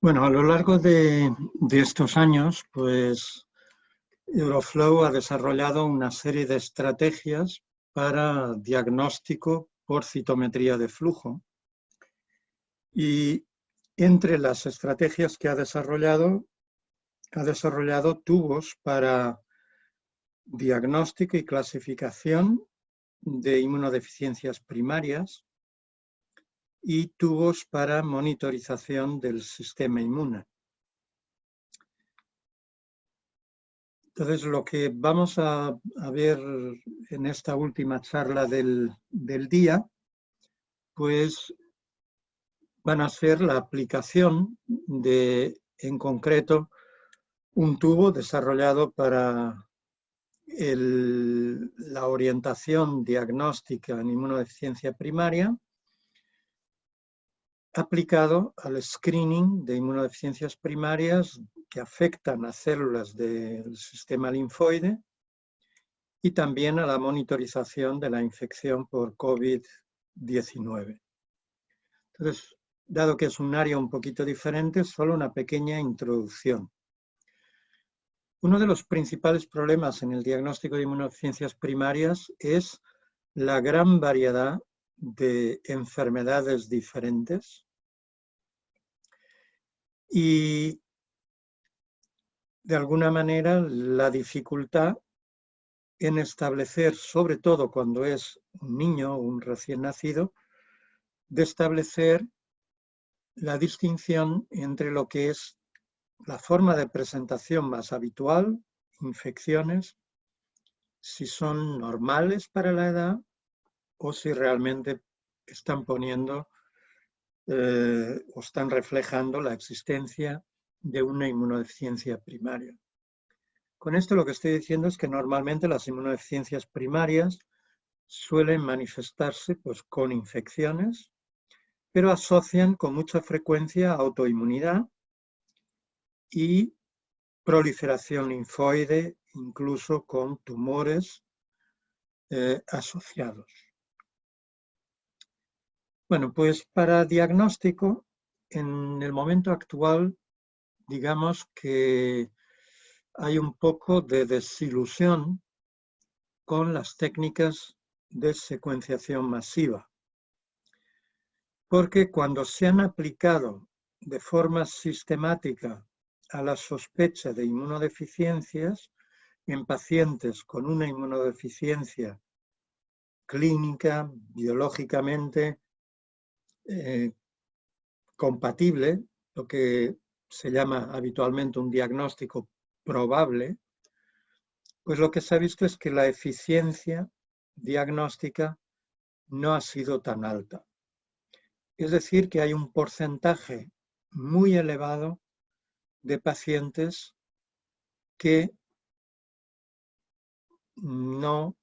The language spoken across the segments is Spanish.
Bueno, a lo largo de estos años, pues Euroflow ha desarrollado una serie de estrategias para diagnóstico por citometría de flujo. Y entre las estrategias que ha desarrollado tubos para diagnóstico y clasificación de inmunodeficiencias primarias y tubos para monitorización del sistema inmune. Entonces, lo que vamos a ver en esta última charla del día, pues van a ser la aplicación de, en concreto, un tubo desarrollado para la orientación diagnóstica en inmunodeficiencia primaria, aplicado al screening de inmunodeficiencias primarias que afectan a células del sistema linfoide y también a la monitorización de la infección por COVID-19. Entonces, dado que es un área un poquito diferente, solo una pequeña introducción. Uno de los principales problemas en el diagnóstico de inmunodeficiencias primarias es la gran variedad de enfermedades diferentes y, de alguna manera, la dificultad en establecer, sobre todo cuando es un niño o un recién nacido, de establecer la distinción entre lo que es la forma de presentación más habitual, infecciones, si son normales para la edad o si realmente están poniendo o están reflejando la existencia de una inmunodeficiencia primaria. Con esto lo que estoy diciendo es que normalmente las inmunodeficiencias primarias suelen manifestarse pues, con infecciones, pero asocian con mucha frecuencia autoinmunidad y proliferación linfoide, incluso con tumores asociados. Bueno, pues para diagnóstico, en el momento actual, digamos que hay un poco de desilusión con las técnicas de secuenciación masiva, porque cuando se han aplicado de forma sistemática a la sospecha de inmunodeficiencias en pacientes con una inmunodeficiencia clínica, biológicamente compatible, lo que se llama habitualmente un diagnóstico probable, pues lo que se ha visto es que la eficiencia diagnóstica no ha sido tan alta. Es decir, que hay un porcentaje muy elevado de pacientes que no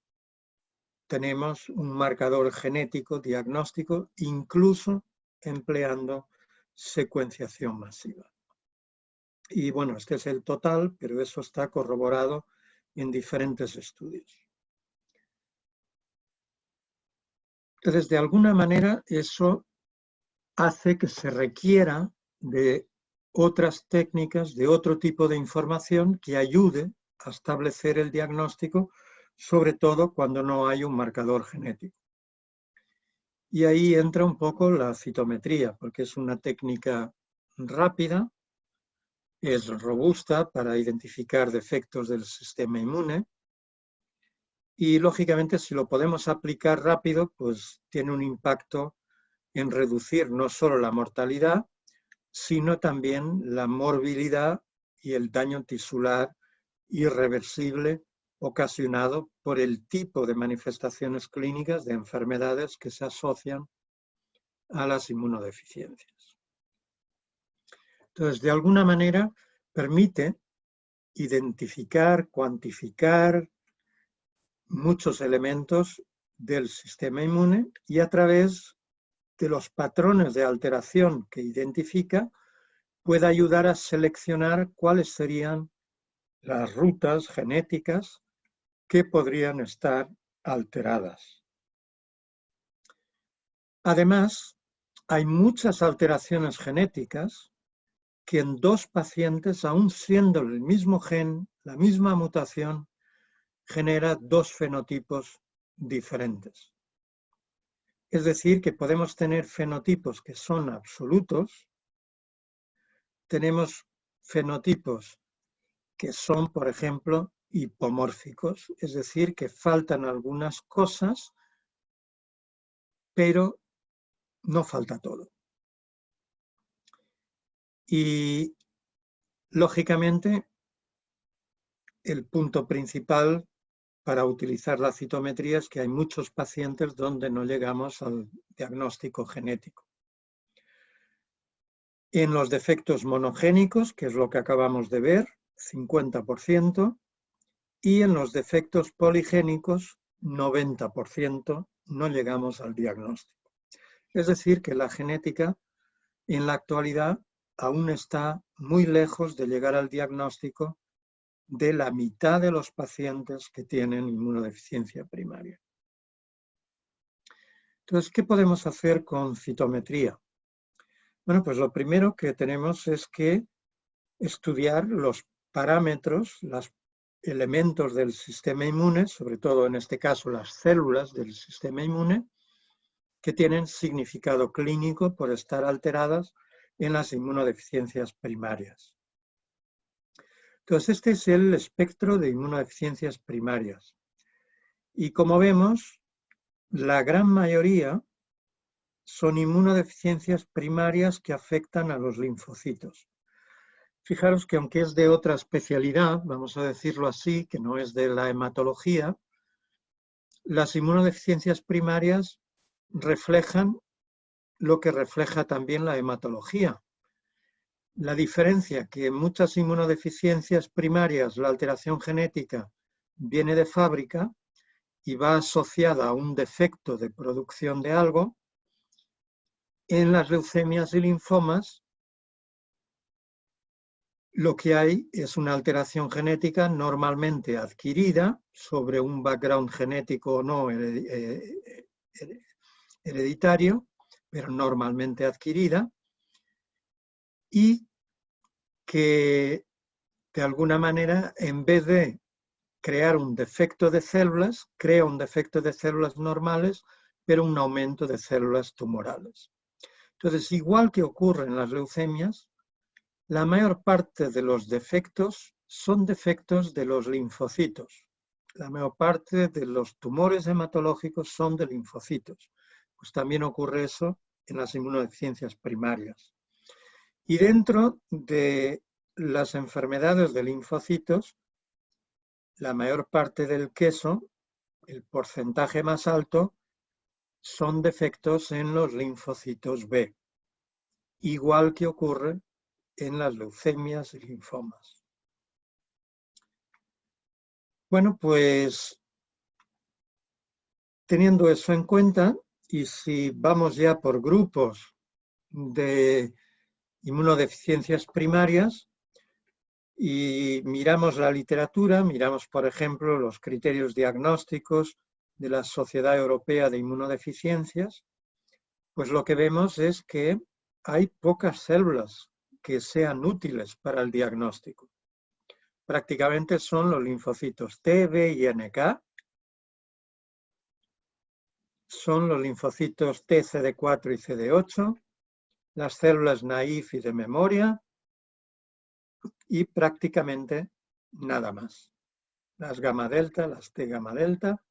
tenemos un marcador genético diagnóstico, incluso empleando secuenciación masiva. Y bueno, este es el total, pero eso está corroborado en diferentes estudios. Entonces, de alguna manera, eso hace que se requiera de otras técnicas, de otro tipo de información que ayude a establecer el diagnóstico, sobre todo cuando no hay un marcador genético. Y ahí entra un poco la citometría, porque es una técnica rápida, es robusta para identificar defectos del sistema inmune y, lógicamente, si lo podemos aplicar rápido, pues tiene un impacto en reducir no solo la mortalidad, sino también la morbilidad y el daño tisular irreversible ocasionado por el tipo de manifestaciones clínicas de enfermedades que se asocian a las inmunodeficiencias. Entonces, de alguna manera, permite identificar, cuantificar muchos elementos del sistema inmune y a través de los patrones de alteración que identifica, puede ayudar a seleccionar cuáles serían las rutas genéticas que podrían estar alteradas. Además, hay muchas alteraciones genéticas que en dos pacientes, aun siendo el mismo gen, la misma mutación, genera dos fenotipos diferentes. Es decir, que podemos tener fenotipos que son absolutos, tenemos fenotipos que son, por ejemplo, hipomórficos, es decir, que faltan algunas cosas, pero no falta todo. Y, lógicamente, el punto principal para utilizar la citometría es que hay muchos pacientes donde no llegamos al diagnóstico genético. En los defectos monogénicos, que es lo que acabamos de ver, 50%, y en los defectos poligénicos, 90%, no llegamos al diagnóstico. Es decir, que la genética en la actualidad aún está muy lejos de llegar al diagnóstico de la mitad de los pacientes que tienen inmunodeficiencia primaria. Entonces, ¿qué podemos hacer con citometría? Bueno, pues lo primero que tenemos es que estudiar los parámetros, los elementos del sistema inmune, sobre todo en este caso las células del sistema inmune, que tienen significado clínico por estar alteradas en las inmunodeficiencias primarias. Entonces, este es el espectro de inmunodeficiencias primarias. Y como vemos, la gran mayoría son inmunodeficiencias primarias que afectan a los linfocitos. Fijaros que aunque es de otra especialidad, vamos a decirlo así, que no es de la hematología, las inmunodeficiencias primarias reflejan lo que refleja también la hematología. La diferencia que en muchas inmunodeficiencias primarias la alteración genética viene de fábrica y va asociada a un defecto de producción de algo, en las leucemias y linfomas lo que hay es una alteración genética normalmente adquirida sobre un background genético o no hereditario, pero normalmente adquirida, y que de alguna manera, en vez de crear un defecto de células, crea un defecto de células normales, pero un aumento de células tumorales. Entonces, igual que ocurre en las leucemias, la mayor parte de los defectos son defectos de los linfocitos. La mayor parte de los tumores hematológicos son de linfocitos. Pues también ocurre eso en las inmunodeficiencias primarias. Y dentro de las enfermedades de linfocitos, la mayor parte del queso, el porcentaje más alto, son defectos en los linfocitos B, igual que ocurre en las leucemias y linfomas. Bueno, pues teniendo eso en cuenta, y si vamos ya por grupos de inmunodeficiencias primarias y miramos la literatura, miramos por ejemplo los criterios diagnósticos de la Sociedad Europea de Inmunodeficiencias, pues lo que vemos es que hay pocas células que sean útiles para el diagnóstico. Prácticamente son los linfocitos T, B y NK, son los linfocitos T, CD4 y CD8, las células naïf y de memoria, y prácticamente nada más. Las gamma delta, las T gamma delta,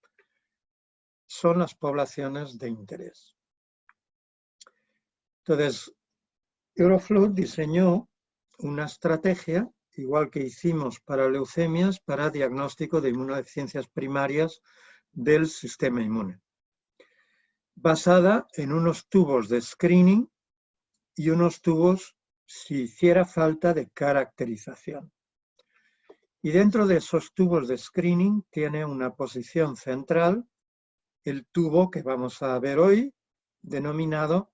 son las poblaciones de interés. Entonces, Euroflot diseñó una estrategia, igual que hicimos para leucemias, para diagnóstico de inmunodeficiencias primarias del sistema inmune, basada en unos tubos de screening y unos tubos, si hiciera falta, de caracterización. Y dentro de esos tubos de screening tiene una posición central el tubo que vamos a ver hoy, denominado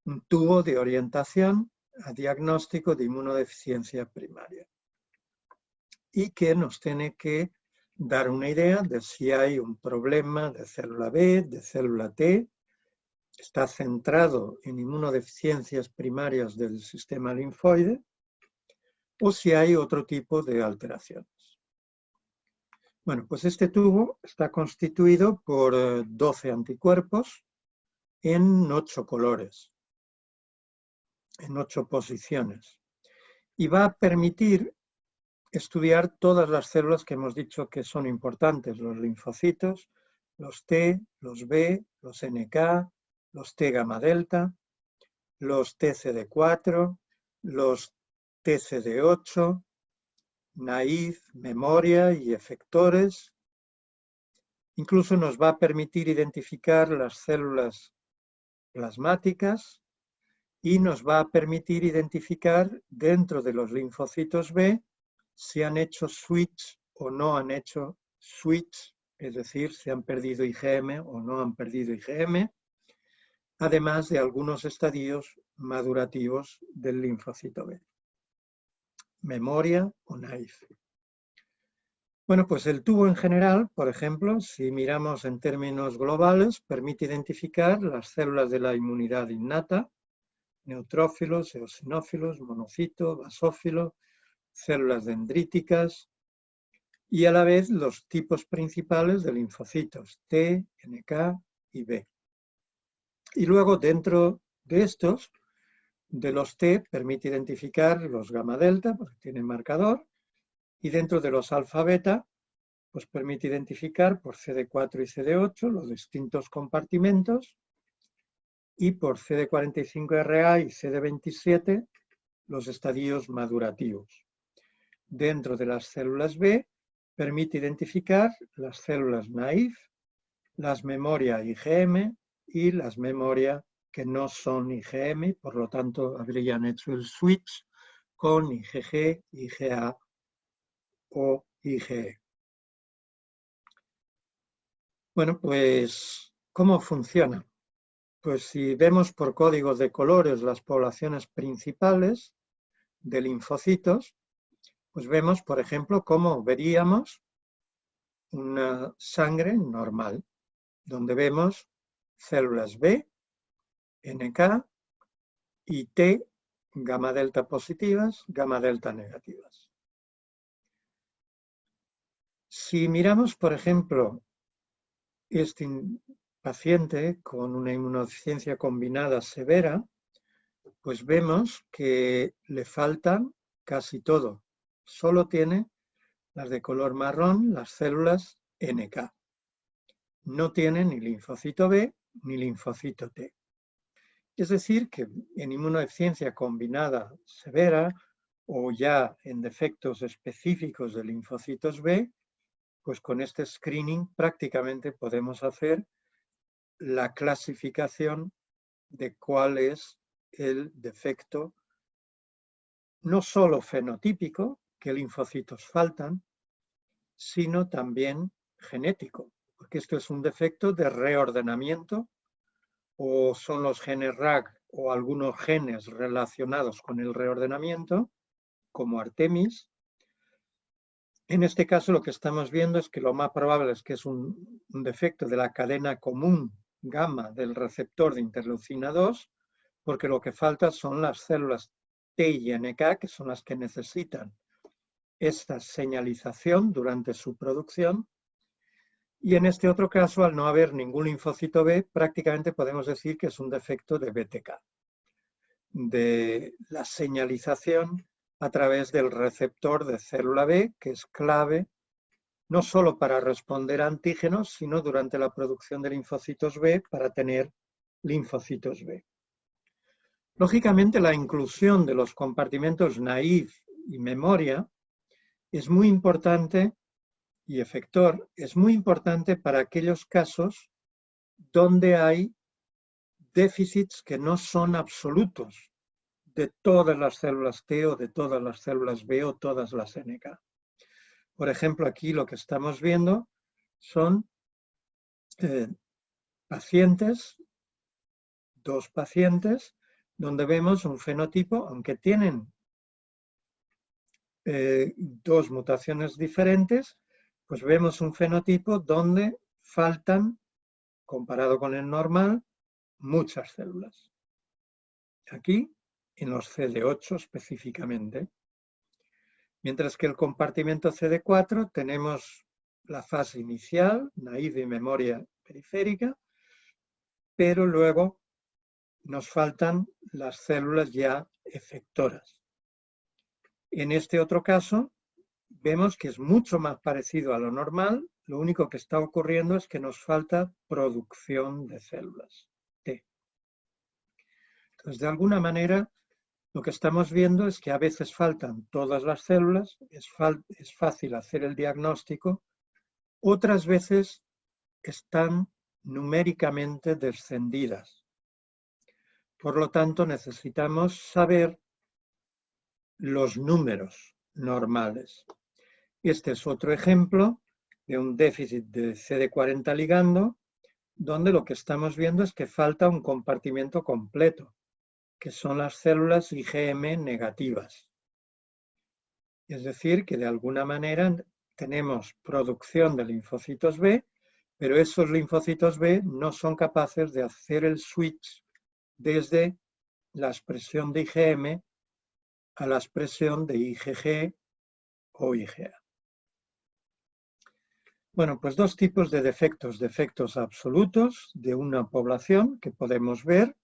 un tubo de orientación a diagnóstico de inmunodeficiencia primaria, y que nos tiene que dar una idea de si hay un problema de célula B, de célula T. Está centrado en inmunodeficiencias primarias del sistema linfoide, o si hay otro tipo de alteraciones. Bueno, pues este tubo está constituido por 12 anticuerpos en 8 colores, en 8 posiciones, y va a permitir estudiar todas las células que hemos dicho que son importantes, los linfocitos, los T, los B, los NK, los T gamma delta, los TCD4, los TCD8, naive, memoria y efectores. Incluso nos va a permitir identificar las células plasmáticas y nos va a permitir identificar dentro de los linfocitos B si han hecho switch o no han hecho switch, es decir, si han perdido IgM o no han perdido IgM, además de algunos estadios madurativos del linfocito B. Memoria o naive. Bueno, pues el tubo en general, por ejemplo, si miramos en términos globales, permite identificar las células de la inmunidad innata, neutrófilos, eosinófilos, monocito, basófilo, células dendríticas y a la vez los tipos principales de linfocitos, T, NK y B. Y luego dentro de estos, de los T, permite identificar los gamma delta, porque tienen marcador, y dentro de los alfa beta, pues permite identificar por CD4 y CD8 los distintos compartimentos y por CD45RA y CD27 los estadios madurativos. Dentro de las células B permite identificar las células naive, las memoria IgM y las memoria que no son IgM, por lo tanto habrían hecho el switch con IgG, IgA o IgE. Bueno, pues, ¿cómo funciona? Pues si vemos por códigos de colores las poblaciones principales de linfocitos, pues vemos, por ejemplo, cómo veríamos una sangre normal, donde vemos células B, NK y T, gamma delta positivas, gamma delta negativas. Si miramos, por ejemplo, este paciente con una inmunodeficiencia combinada severa, pues vemos que le faltan casi todo. Solo tiene las de color marrón, las células NK. No tiene ni linfocito B ni linfocito T. Es decir, que en inmunodeficiencia combinada severa o ya en defectos específicos de linfocitos B, pues con este screening prácticamente podemos hacer la clasificación de cuál es el defecto, no solo fenotípico, qué linfocitos faltan, sino también genético, porque esto es un defecto de reordenamiento o son los genes RAG o algunos genes relacionados con el reordenamiento, como Artemis. En este caso lo que estamos viendo es que lo más probable es que es un defecto de la cadena común gamma del receptor de interleucina 2, porque lo que falta son las células T y NK, que son las que necesitan esta señalización durante su producción. Y en este otro caso, al no haber ningún linfocito B, prácticamente podemos decir que es un defecto de BTK, de la señalización a través del receptor de célula B, que es clave no solo para responder a antígenos, sino durante la producción de linfocitos B para tener linfocitos B. Lógicamente, la inclusión de los compartimentos naive y memoria es muy importante, y efector, es muy importante para aquellos casos donde hay déficits que no son absolutos de todas las células T o de todas las células B o todas las NK. Por ejemplo, aquí lo que estamos viendo son pacientes, dos pacientes, donde vemos un fenotipo, aunque tienen dos mutaciones diferentes, pues vemos un fenotipo donde faltan, comparado con el normal, muchas células. Aquí, en los CD8 específicamente. Mientras que el compartimento CD4 tenemos la fase inicial, naive y memoria periférica, pero luego nos faltan las células ya efectoras. En este otro caso, vemos que es mucho más parecido a lo normal, lo único que está ocurriendo es que nos falta producción de células T. Entonces, de alguna manera, lo que estamos viendo es que a veces faltan todas las células, es fácil hacer el diagnóstico, otras veces están numéricamente descendidas. Por lo tanto, necesitamos saber los números normales. Este es otro ejemplo de un déficit de CD40 ligando, donde lo que estamos viendo es que falta un compartimento completo, que son las células IgM negativas. Es decir, que de alguna manera tenemos producción de linfocitos B, pero esos linfocitos B no son capaces de hacer el switch desde la expresión de IgM a la expresión de IgG o IgA. Bueno, pues dos tipos de defectos absolutos de una población que podemos ver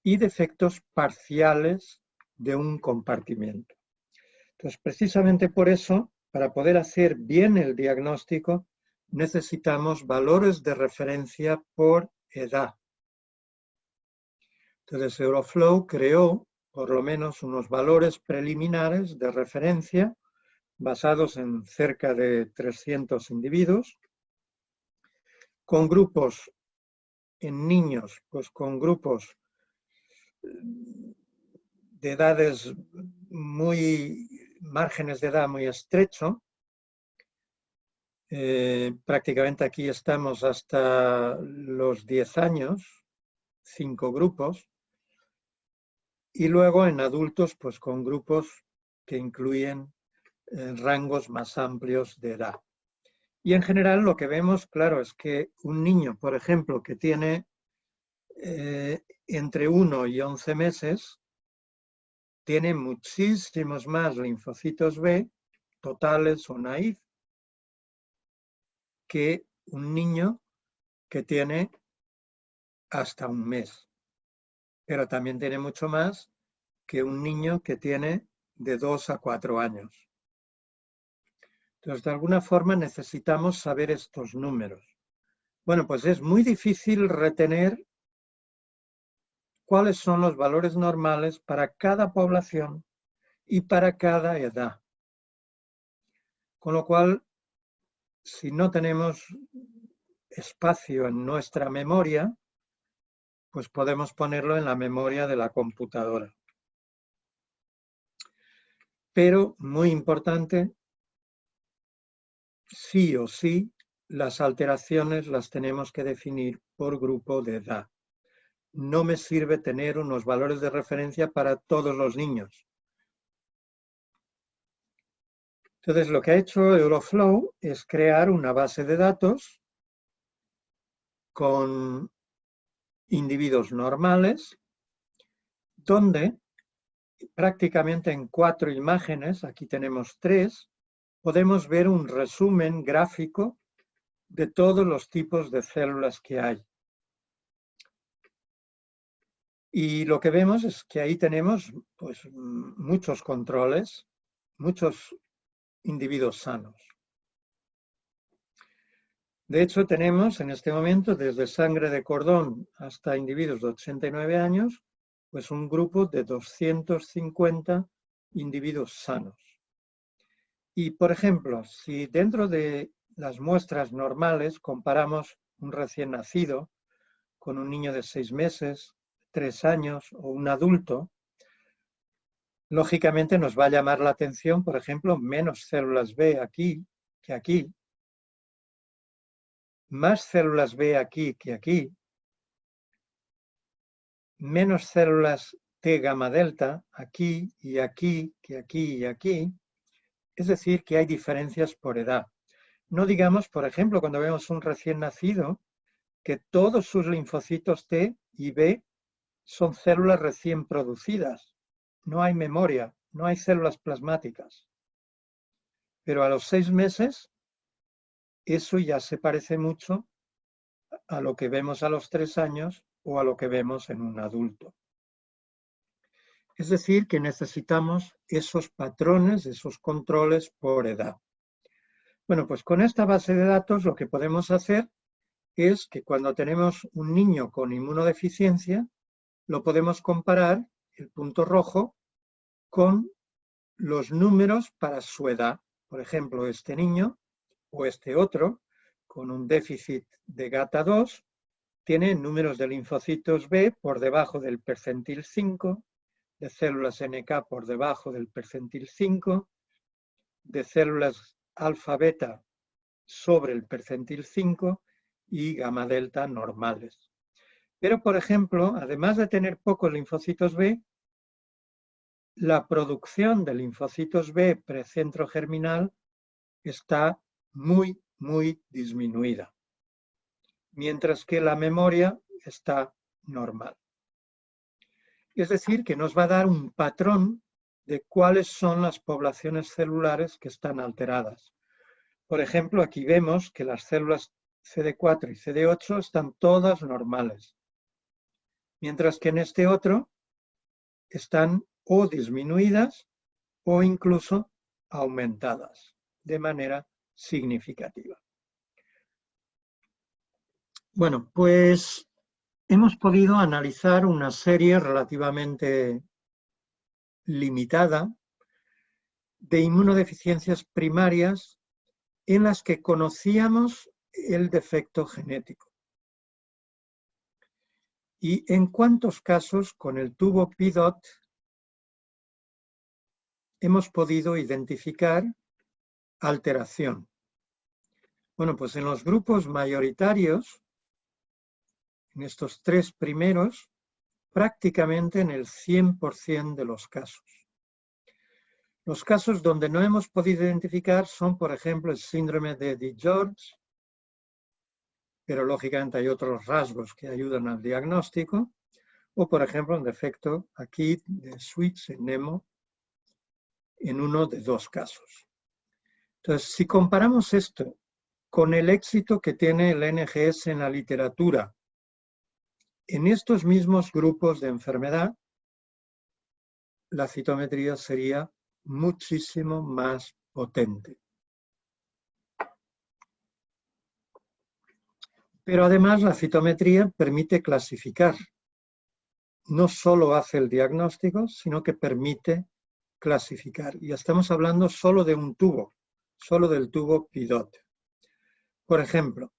y defectos parciales de un compartimiento. Entonces, precisamente por eso, para poder hacer bien el diagnóstico, necesitamos valores de referencia por edad. Entonces, Euroflow creó por lo menos unos valores preliminares de referencia basados en cerca de 300 individuos, con grupos en niños, pues con grupos de edades márgenes de edad muy estrecho. Prácticamente aquí estamos hasta los 10 años, 5 grupos, y luego en adultos, pues con grupos que incluyen rangos más amplios de edad. Y en general lo que vemos, claro, es que un niño, por ejemplo, que tiene entre 1 y 11 meses, tiene muchísimos más linfocitos B, totales o naïf, que un niño que tiene hasta un mes. Pero también tiene mucho más que un niño que tiene de 2 a 4 años. Entonces, de alguna forma necesitamos saber estos números. Bueno, pues es muy difícil retener cuáles son los valores normales para cada población y para cada edad. Con lo cual, si no tenemos espacio en nuestra memoria, pues podemos ponerlo en la memoria de la computadora. Pero, muy importante, sí o sí, las alteraciones las tenemos que definir por grupo de edad. No me sirve tener unos valores de referencia para todos los niños. Entonces, lo que ha hecho Euroflow es crear una base de datos con individuos normales, donde prácticamente en 4 imágenes, aquí tenemos 3, podemos ver un resumen gráfico de todos los tipos de células que hay. Y lo que vemos es que ahí tenemos pues, muchos controles, muchos individuos sanos. De hecho, tenemos en este momento, desde sangre de cordón hasta individuos de 89 años, pues un grupo de 250 individuos sanos. Y, por ejemplo, si dentro de las muestras normales comparamos un recién nacido con un niño de 6 meses, 3 años o un adulto, lógicamente nos va a llamar la atención, por ejemplo, menos células B aquí que aquí, más células B aquí que aquí, menos células T gamma delta aquí y aquí que aquí y aquí. Es decir, que hay diferencias por edad. No digamos, por ejemplo, cuando vemos un recién nacido, que todos sus linfocitos T y B son células recién producidas. No hay memoria, no hay células plasmáticas. Pero a los 6 meses, eso ya se parece mucho a lo que vemos a los 3 años o a lo que vemos en un adulto. Es decir, que necesitamos esos patrones, esos controles por edad. Bueno, pues con esta base de datos lo que podemos hacer es que cuando tenemos un niño con inmunodeficiencia, lo podemos comparar, el punto rojo, con los números para su edad. Por ejemplo, este niño o este otro, con un déficit de GATA2, tiene números de linfocitos B por debajo del percentil 5, de células NK por debajo del percentil 5, de células alfa-beta sobre el percentil 5 y gamma-delta normales. Pero, por ejemplo, además de tener pocos linfocitos B, la producción de linfocitos B precentro germinal está muy, muy disminuida, mientras que la memoria está normal. Es decir, que nos va a dar un patrón de cuáles son las poblaciones celulares que están alteradas. Por ejemplo, aquí vemos que las células CD4 y CD8 están todas normales, mientras que en este otro están o disminuidas o incluso aumentadas de manera significativa. Bueno, pues hemos podido analizar una serie relativamente limitada de inmunodeficiencias primarias en las que conocíamos el defecto genético. ¿Y en cuántos casos con el tubo PIDOT hemos podido identificar alteración? Bueno, pues en los grupos mayoritarios, en estos 3 primeros, prácticamente en el 100% de los casos. Los casos donde no hemos podido identificar son, por ejemplo, el síndrome de DiGeorge, pero lógicamente hay otros rasgos que ayudan al diagnóstico, o por ejemplo un defecto aquí de Switch en Nemo en uno de 2 casos. Entonces, si comparamos esto con el éxito que tiene el NGS en la literatura en estos mismos grupos de enfermedad, la citometría sería muchísimo más potente. Pero además la citometría permite clasificar. No solo hace el diagnóstico, sino que permite clasificar. Y estamos hablando solo de un tubo, solo del tubo PIDOT. Por ejemplo,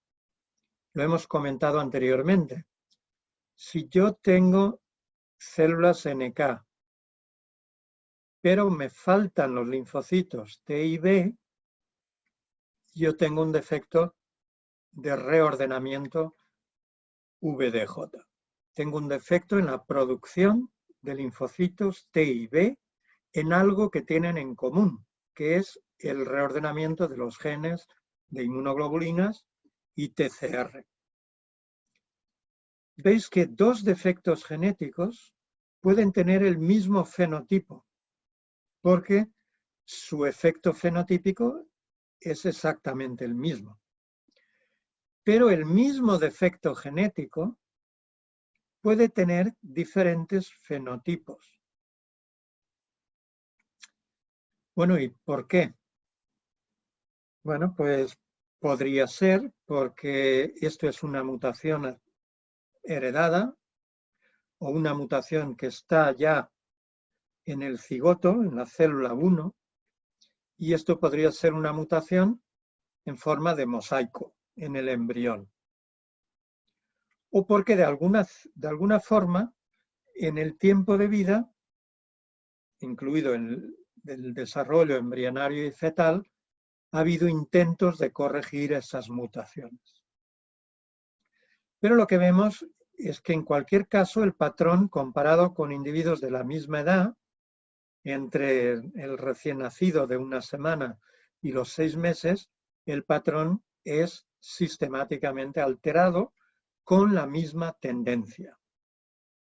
lo hemos comentado anteriormente. Si yo tengo células NK, pero me faltan los linfocitos T y B, yo tengo un defecto de reordenamiento VDJ. Tengo un defecto en la producción de linfocitos T y B en algo que tienen en común, que es el reordenamiento de los genes de inmunoglobulinas y TCR. Veis que 2 defectos genéticos pueden tener el mismo fenotipo, porque su efecto fenotípico es exactamente el mismo. Pero el mismo defecto genético puede tener diferentes fenotipos. Bueno, ¿y por qué? Bueno, pues podría ser porque esto es una mutación heredada o una mutación que está ya en el cigoto, en la célula 1, y esto podría ser una mutación en forma de mosaico en el embrión. O porque de alguna forma, en el tiempo de vida, incluido en el desarrollo embrionario y fetal, ha habido intentos de corregir esas mutaciones. Pero lo que vemos es que en cualquier caso el patrón comparado con individuos de la misma edad, entre el recién nacido de 1 semana y los 6 meses, el patrón es sistemáticamente alterado con la misma tendencia.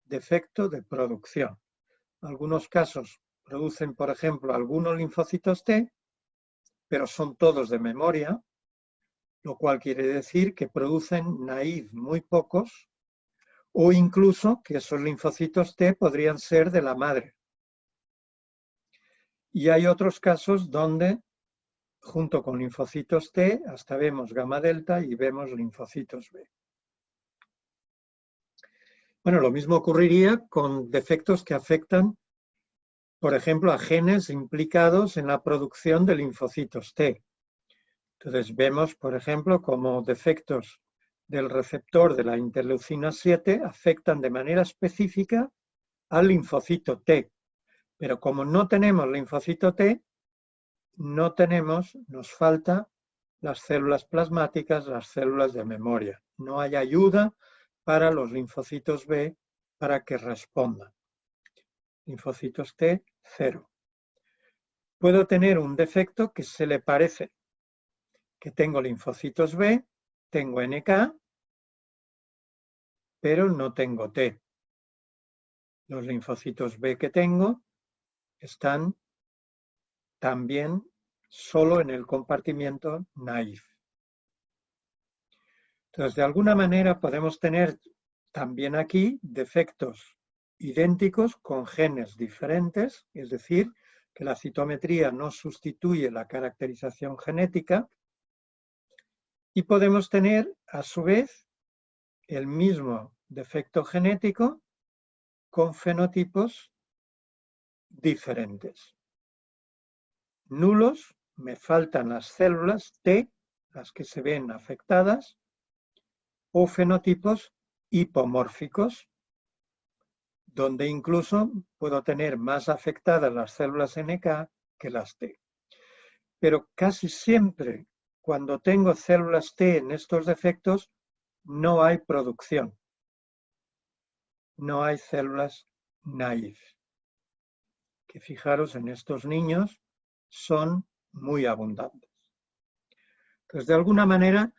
Defecto de producción. Algunos casos producen, por ejemplo, algunos linfocitos T pero son todos de memoria, lo cual quiere decir que producen naive muy pocos, o incluso que esos linfocitos T podrían ser de la madre. Y hay otros casos donde, junto con linfocitos T, hasta vemos gamma delta y vemos linfocitos B. Bueno, lo mismo ocurriría con defectos que afectan, por ejemplo, a genes implicados en la producción de linfocitos T. Entonces vemos, por ejemplo, como defectos del receptor de la interleucina 7 afectan de manera específica al linfocito T. Pero como no tenemos linfocito T, nos falta las células plasmáticas, las células de memoria. No hay ayuda para los linfocitos B para que respondan. Linfocitos T, 0. Puedo tener un defecto que se le parece, que tengo linfocitos B, tengo NK, pero no tengo T. Los linfocitos B que tengo están también solo en el compartimiento naive. Entonces, de alguna manera podemos tener también aquí defectos idénticos con genes diferentes, es decir, que la citometría no sustituye la caracterización genética, y podemos tener a su vez el mismo defecto genético con fenotipos diferentes. Nulos, me faltan las células T, las que se ven afectadas, o fenotipos hipomórficos, donde incluso puedo tener más afectadas las células NK que las T. Pero casi siempre, cuando tengo células T en estos defectos, no hay producción. No hay células naive, que fijaros en estos niños son muy abundantes. Entonces, de alguna manera,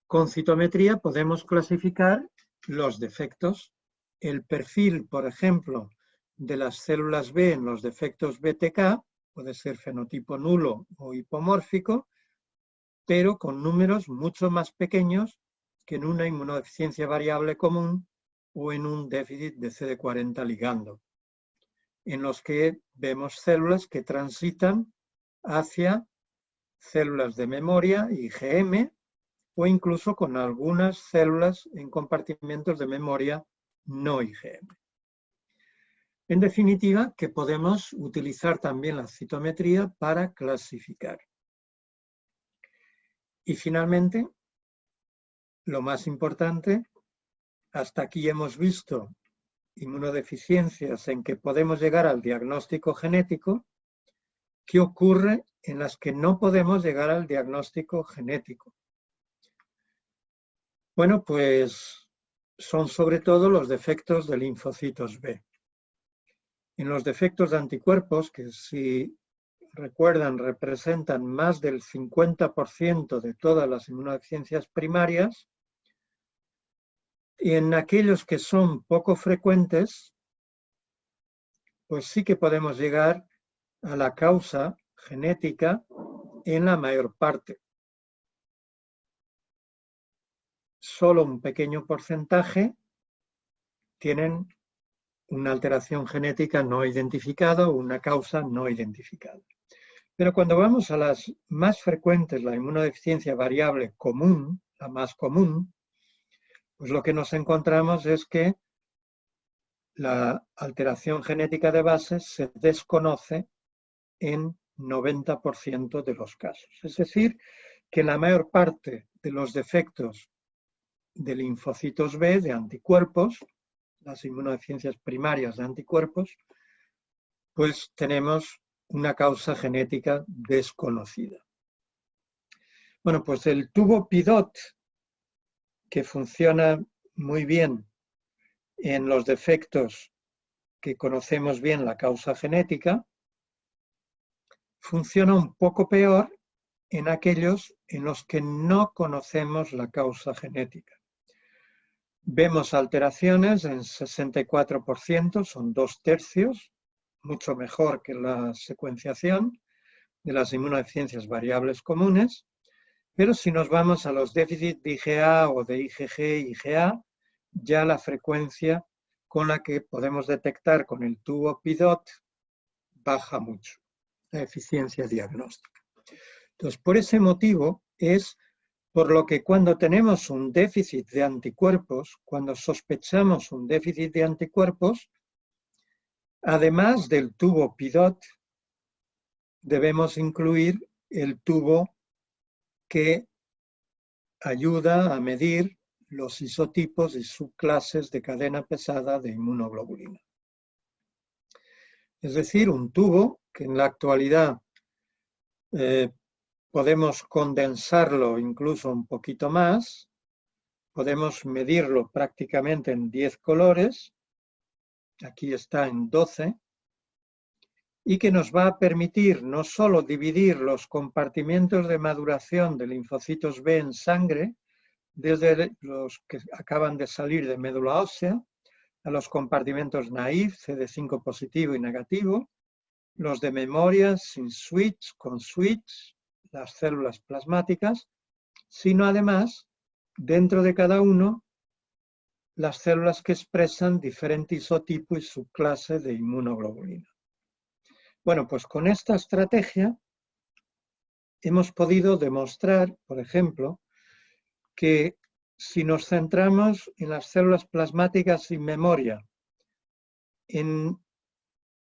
con citometría podemos clasificar los defectos. El perfil, por ejemplo, de las células B en los defectos BTK puede ser fenotipo nulo o hipomórfico, pero con números mucho más pequeños que en una inmunodeficiencia variable común o en un déficit de CD40 ligando, en los que vemos células que transitan hacia células de memoria, IgM, o incluso con algunas células en compartimentos de memoria no IgM. En definitiva, que podemos utilizar también la citometría para clasificar. Y finalmente, lo más importante, hasta aquí hemos visto inmunodeficiencias en que podemos llegar al diagnóstico genético. ¿Qué ocurre en las que no podemos llegar al diagnóstico genético? Bueno, pues son sobre todo los defectos de linfocitos B. En los defectos de anticuerpos, que si recuerdan representan más del 50% de todas las inmunodeficiencias primarias, y en aquellos que son poco frecuentes, pues sí que podemos llegar a la causa genética en la mayor parte. Solo un pequeño porcentaje tienen una alteración genética no identificada o una causa no identificada. Pero cuando vamos a las más frecuentes, la inmunodeficiencia variable común, la más común, pues lo que nos encontramos es que la alteración genética de base se desconoce en 90% de los casos. Es decir, que la mayor parte de los defectos de linfocitos B, de anticuerpos, las inmunodeficiencias primarias de anticuerpos, pues tenemos una causa genética desconocida. Bueno, pues el tubo PIDOT, que funciona muy bien en los defectos que conocemos bien la causa genética, funciona un poco peor en aquellos en los que no conocemos la causa genética. Vemos alteraciones en 64%, son 2/3, mucho mejor que la secuenciación, de las inmunodeficiencias variables comunes, pero si nos vamos a los déficits de IgA o de IgG y IgA, ya la frecuencia con la que podemos detectar con el tubo PIDOT baja mucho, la eficiencia diagnóstica. Entonces, por ese motivo es por lo que cuando tenemos un déficit de anticuerpos, cuando sospechamos un déficit de anticuerpos, además del tubo PIDOT, debemos incluir el tubo que ayuda a medir los isotipos y subclases de cadena pesada de inmunoglobulina. Es decir, un tubo que en la actualidad podemos condensarlo incluso un poquito más, podemos medirlo prácticamente en 10 colores, aquí está en 12, y que nos va a permitir no solo dividir los compartimentos de maduración de linfocitos B en sangre, desde los que acaban de salir de médula ósea, a los compartimentos naïf, CD5 positivo y negativo, los de memoria sin switch, con switch, las células plasmáticas, sino además, dentro de cada uno, las células que expresan diferente isotipo y subclase de inmunoglobulina. Bueno, pues con esta estrategia hemos podido demostrar, por ejemplo, que si nos centramos en las células plasmáticas sin memoria, en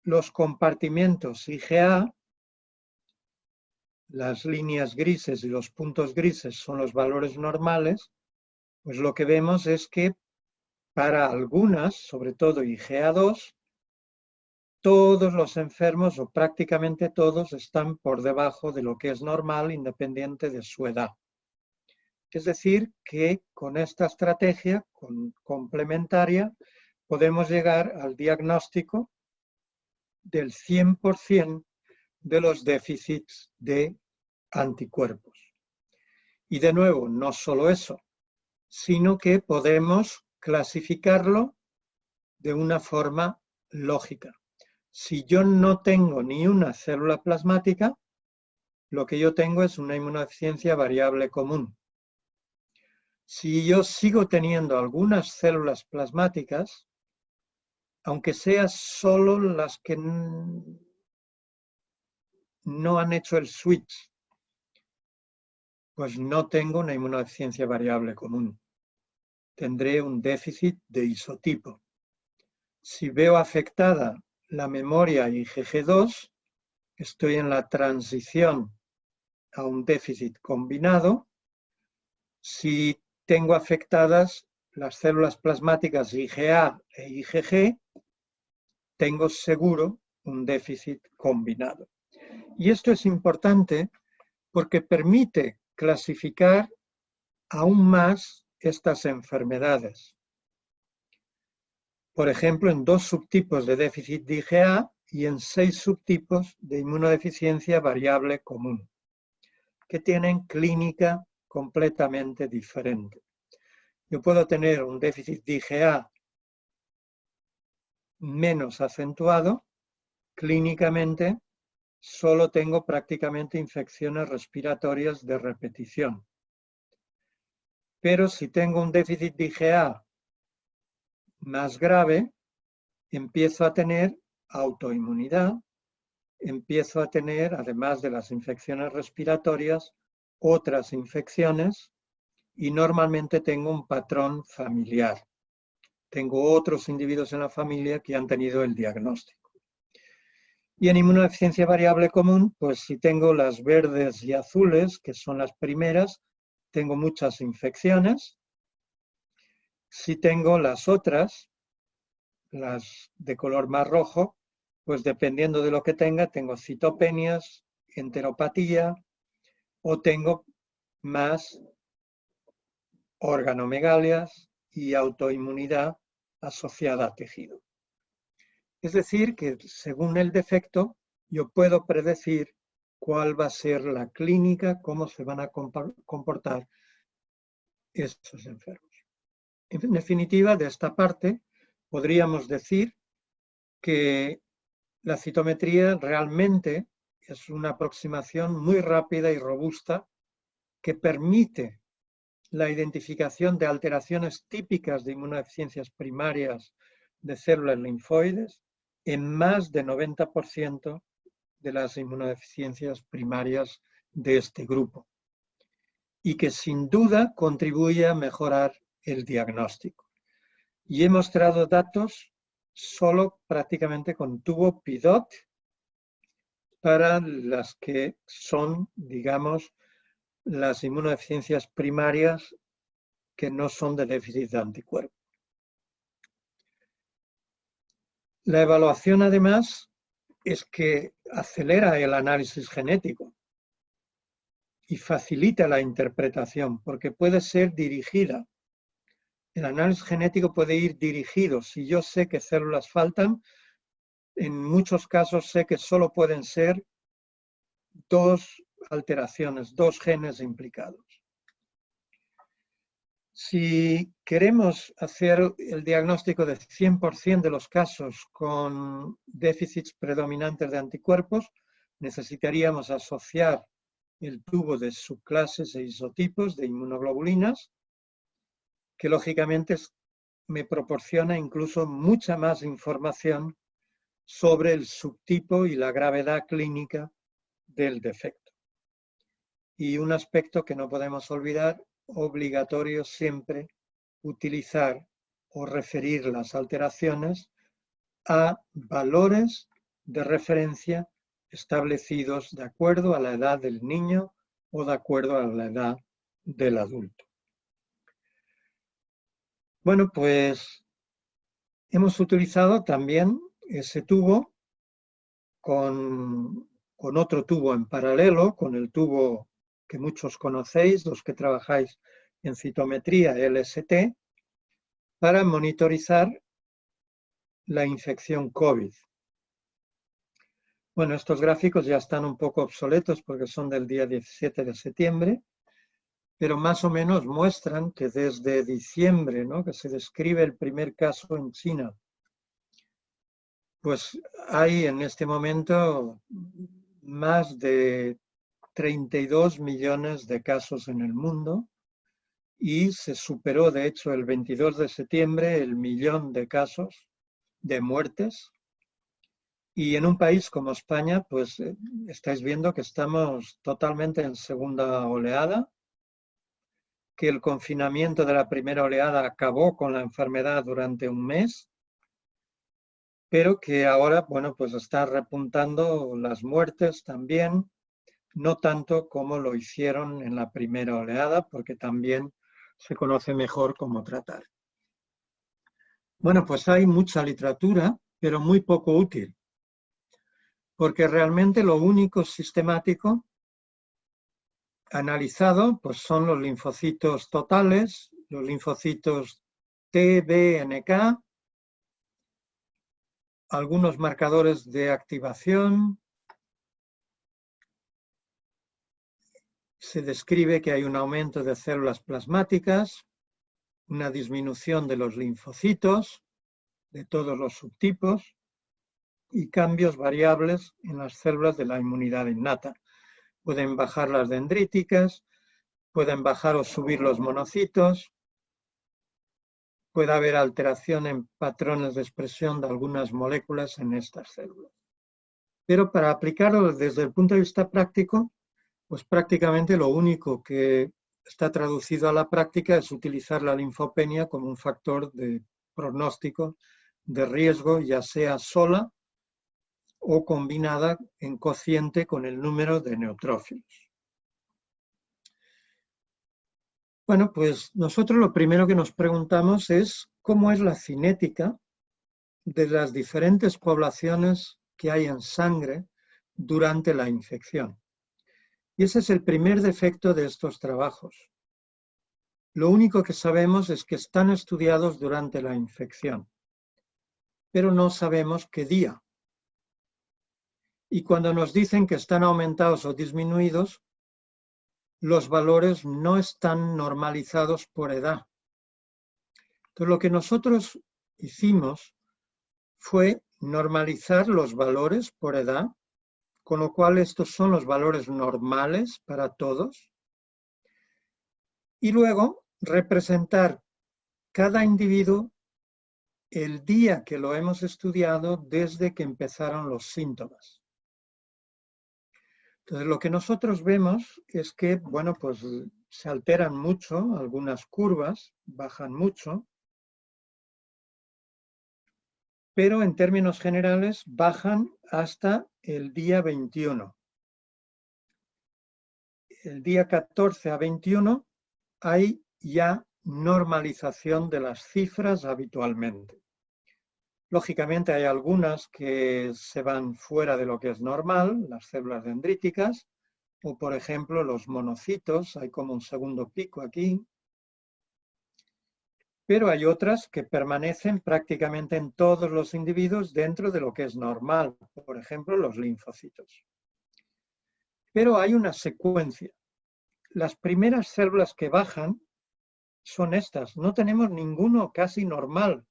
los compartimentos IgA, las líneas grises y los puntos grises son los valores normales, pues lo que vemos es que para algunas, sobre todo IgA2, todos los enfermos o prácticamente todos están por debajo de lo que es normal independiente de su edad. Es decir, que con esta estrategia complementaria podemos llegar al diagnóstico del 100% de los déficits de anticuerpos. Y de nuevo, no solo eso, sino que podemos clasificarlo de una forma lógica. Si yo no tengo ni una célula plasmática, lo que yo tengo es una inmunodeficiencia variable común. Si yo sigo teniendo algunas células plasmáticas, aunque sea solo las que no han hecho el switch, pues no tengo una inmunodeficiencia variable común. Tendré un déficit de isotipo. Si veo afectada la memoria IgG2, estoy en la transición a un déficit combinado. Si tengo afectadas las células plasmáticas IgA e IgG, tengo seguro un déficit combinado. Y esto es importante porque permite clasificar aún más estas enfermedades. Por ejemplo, en 2 subtipos de déficit de IgA y en 6 subtipos de inmunodeficiencia variable común, que tienen clínica completamente diferente. Yo puedo tener un déficit de IgA menos acentuado, clínicamente solo tengo prácticamente infecciones respiratorias de repetición. Pero si tengo un déficit de IgA más grave, empiezo a tener autoinmunidad, empiezo a tener, además de las infecciones respiratorias, otras infecciones y normalmente tengo un patrón familiar. Tengo otros individuos en la familia que han tenido el diagnóstico. Y en inmunodeficiencia variable común, pues si tengo las verdes y azules, que son las primeras, tengo muchas infecciones. Si tengo las otras, las de color más rojo, pues dependiendo de lo que tenga, tengo citopenias, enteropatía o tengo más organomegalias y autoinmunidad asociada a tejido. Es decir, que según el defecto, yo puedo predecir cuál va a ser la clínica, cómo se van a comportar estos enfermos. En definitiva, de esta parte, podríamos decir que la citometría realmente es una aproximación muy rápida y robusta que permite la identificación de alteraciones típicas de inmunodeficiencias primarias de células linfoides en más de 90% de las inmunodeficiencias primarias de este grupo, y que sin duda contribuye a mejorar el diagnóstico. Y he mostrado datos solo prácticamente con tubo PIDOT para las que son, digamos, las inmunodeficiencias primarias que no son de déficit de anticuerpos. La evaluación, además, es que acelera el análisis genético y facilita la interpretación, porque puede ser dirigida. El análisis genético puede ir dirigido. Si yo sé que células faltan, en muchos casos sé que solo pueden ser dos alteraciones, dos genes implicados. Si queremos hacer el diagnóstico de 100% de los casos con déficits predominantes de anticuerpos, necesitaríamos asociar el tubo de subclases e isotipos de inmunoglobulinas, que lógicamente me proporciona incluso mucha más información sobre el subtipo y la gravedad clínica del defecto. Y un aspecto que no podemos olvidar, obligatorio siempre utilizar o referir las alteraciones a valores de referencia establecidos de acuerdo a la edad del niño o de acuerdo a la edad del adulto. Bueno, pues hemos utilizado también ese tubo con otro tubo en paralelo, con el tubo que muchos conocéis, los que trabajáis en citometría LST, para monitorizar la infección COVID. Bueno, estos gráficos ya están un poco obsoletos porque son del día 17 de septiembre, pero más o menos muestran que desde diciembre, ¿no?, que se describe el primer caso en China, pues hay en este momento más de 32 millones de casos en el mundo y se superó, de hecho, el 22 de septiembre el 1.000.000 de casos de muertes. Y en un país como España, pues estáis viendo que estamos totalmente en segunda oleada, que el confinamiento de la primera oleada acabó con la enfermedad durante un mes, pero que ahora, bueno, pues está repuntando las muertes también, no tanto como lo hicieron en la primera oleada, porque también se conoce mejor cómo tratar. Bueno, pues hay mucha literatura, pero muy poco útil, porque realmente lo único sistemático analizado pues son los linfocitos totales, los linfocitos T, B, NK, algunos marcadores de activación. Se describe que hay un aumento de células plasmáticas, una disminución de los linfocitos de todos los subtipos y cambios variables en las células de la inmunidad innata. Pueden bajar las dendríticas, pueden bajar o subir los monocitos, puede haber alteración en patrones de expresión de algunas moléculas en estas células. Pero para aplicarlo desde el punto de vista práctico, pues prácticamente lo único que está traducido a la práctica es utilizar la linfopenia como un factor de pronóstico de riesgo, ya sea sola o combinada en cociente con el número de neutrófilos. Bueno, pues nosotros lo primero que nos preguntamos es cómo es la cinética de las diferentes poblaciones que hay en sangre durante la infección. Y ese es el primer defecto de estos trabajos. Lo único que sabemos es que están estudiados durante la infección, pero no sabemos qué día. Y cuando nos dicen que están aumentados o disminuidos, los valores no están normalizados por edad. Entonces, lo que nosotros hicimos fue normalizar los valores por edad con lo cual estos son los valores normales para todos. Y luego representar cada individuo el día que lo hemos estudiado desde que empezaron los síntomas. Entonces, lo que nosotros vemos es que, bueno, pues se alteran mucho, algunas curvas bajan mucho, pero en términos generales bajan hasta el día 21. El día 14 a 21 hay ya normalización de las cifras habitualmente. Lógicamente hay algunas que se van fuera de lo que es normal, las células dendríticas, o por ejemplo los monocitos, hay como un segundo pico aquí, pero hay otras que permanecen prácticamente en todos los individuos dentro de lo que es normal, por ejemplo los linfocitos. Pero hay una secuencia. Las primeras células que bajan son estas, no tenemos ninguno casi normal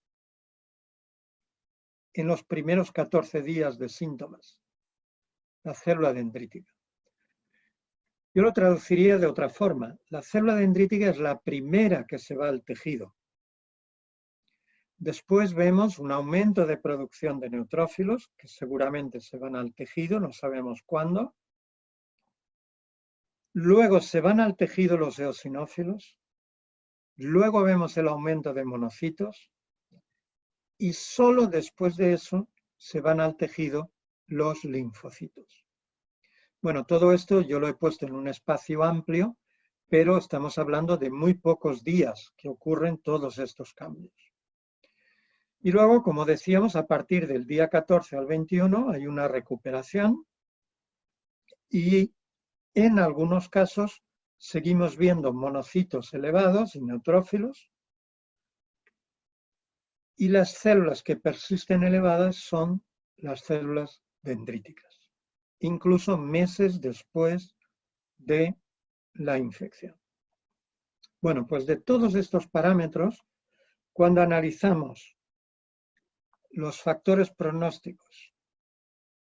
en los primeros 14 días de síntomas, la célula dendrítica. Yo lo traduciría de otra forma. La célula dendrítica es la primera que se va al tejido. Después vemos un aumento de producción de neutrófilos, que seguramente se van al tejido, no sabemos cuándo. Luego se van al tejido los eosinófilos. Luego vemos el aumento de monocitos. Y solo después de eso se van al tejido los linfocitos. Bueno, todo esto yo lo he puesto en un espacio amplio, pero estamos hablando de muy pocos días que ocurren todos estos cambios. Y luego, como decíamos, a partir del día 14 al 21 hay una recuperación y en algunos casos seguimos viendo monocitos elevados y neutrófilos, y las células que persisten elevadas son las células dendríticas, incluso meses después de la infección. Bueno, pues de todos estos parámetros, cuando analizamos los factores pronósticos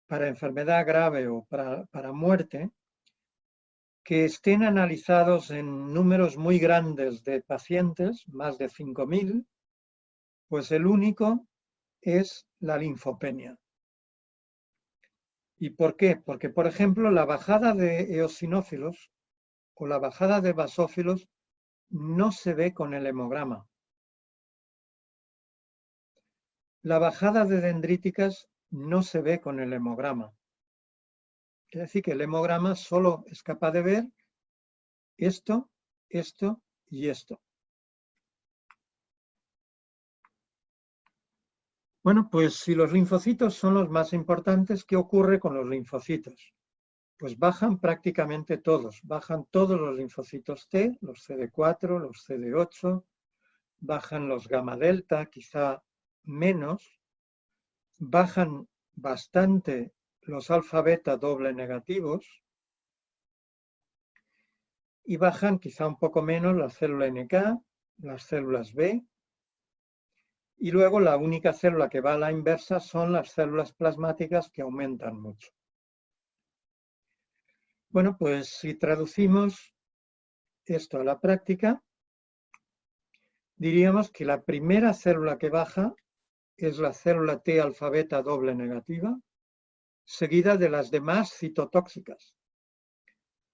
para enfermedad grave o para muerte, que estén analizados en números muy grandes de pacientes, más de 5.000, pues el único es la linfopenia. ¿Y por qué? Porque, por ejemplo, la bajada de eosinófilos o la bajada de basófilos no se ve con el hemograma. La bajada de dendríticas no se ve con el hemograma. Es decir, que el hemograma solo es capaz de ver esto, esto y esto. Bueno, pues si los linfocitos son los más importantes, ¿qué ocurre con los linfocitos? Pues bajan prácticamente todos. Bajan todos los linfocitos T, los CD4, los CD8, bajan los gamma delta, quizá menos, bajan bastante los alfa beta doble negativos y bajan quizá un poco menos la célula NK, las células B, y luego la única célula que va a la inversa son las células plasmáticas, que aumentan mucho. Bueno, pues si traducimos esto a la práctica, diríamos que la primera célula que baja es la célula T alfa beta doble negativa, seguida de las demás citotóxicas.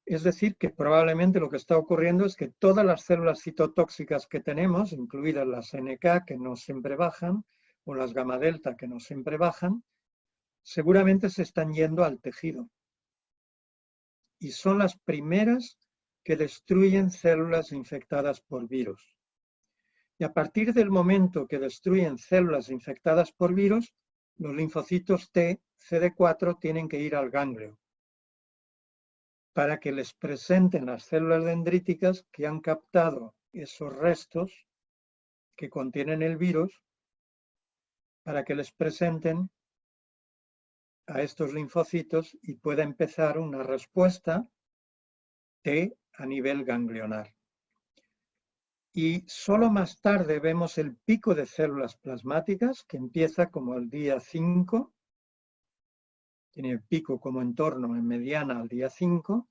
Es decir, que probablemente lo que está ocurriendo es que todas las células citotóxicas que tenemos, incluidas las NK, que no siempre bajan, o las gamma delta, que no siempre bajan, seguramente se están yendo al tejido. Y son las primeras que destruyen células infectadas por virus. Y a partir del momento que destruyen células infectadas por virus, los linfocitos T, CD4, tienen que ir al ganglio para que les presenten las células dendríticas que han captado esos restos que contienen el virus, para que les presenten a estos linfocitos y pueda empezar una respuesta T a nivel ganglionar. Y solo más tarde vemos el pico de células plasmáticas, que empieza como el día 5, tiene pico como entorno en mediana al día 5